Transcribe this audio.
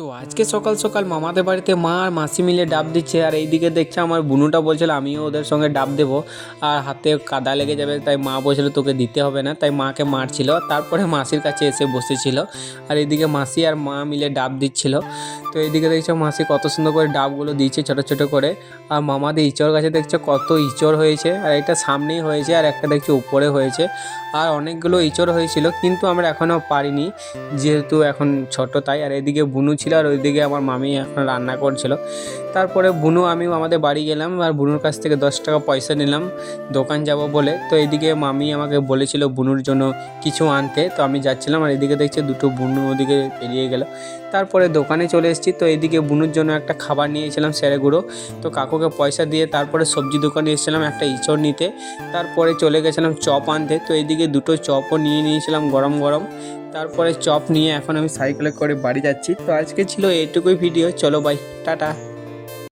তো আজকে সকাল সকাল মামাদের বাড়িতে মা আর মাসি মিলে ডাব দিচ্ছে, আর এইদিকে দেখছে আমার বুনুটা বলছিল আমিও ওদের সঙ্গে ডাব দেবো, আর হাতে কাদা লেগে যাবে, তাই মা বলছিল তোকে দিতে হবে না, তাই মাকে মারছিল। তারপরে মাসির কাছে এসে বসেছিল, আর এইদিকে মাসি আর মা মিলে ডাব দিচ্ছিল। তো এইদিকে দেখছো মাসি কত সুন্দর করে ডাবগুলো দিচ্ছে ছোটো ছোটো করে, আর মামাদের ইঁচড় গাছে দেখছো কত ইঁচড় হয়েছে, আর এটা সামনেই হয়েছে আর একটা দেখছি উপরে হয়েছে, আর অনেকগুলো ইঁচড় হয়েছিল কিন্তু আমরা এখনও পারিনি যেহেতু এখন ছোট তাই। আর এদিকে বুনু ছিল আর ওইদিকে আমার মামি এখন রান্না করছিল। তারপরে বুনু আমিও আমাদের বাড়ি গেলাম, আর বুনুর কাছ থেকে 10 টাকা পয়সা নিলাম দোকান যাব বলে। তো এইদিকে মামি আমাকে বলেছিল বুনুর জন্য কিছু আনতে, তো আমি যাচ্ছিলাম, আর এদিকে দেখছি দুটো বুনু ওদিকে বেরিয়ে গেল। তারপরে দোকানে চলে এসেছি, তো এইদিকে বুনুর জন্য একটা খাবার নিয়েছিলাম সেরে গুঁড়ো, তো কাকুকে পয়সা দিয়ে তারপরে সবজি দোকানে এসেছিলাম একটা ইঁচড় নিতে। তারপরে চলে গেছিলাম চপ আনতে, তো এইদিকে দুটো চপও নিয়ে নিয়েছিলাম গরম গরম। তারপরে চপ নিয়ে এখন আমি সাইকেলে করে বাড়ি যাচ্ছি। তো আজকে ছিল এইটুকুই ভিডিও, চলো বাই, টাটা।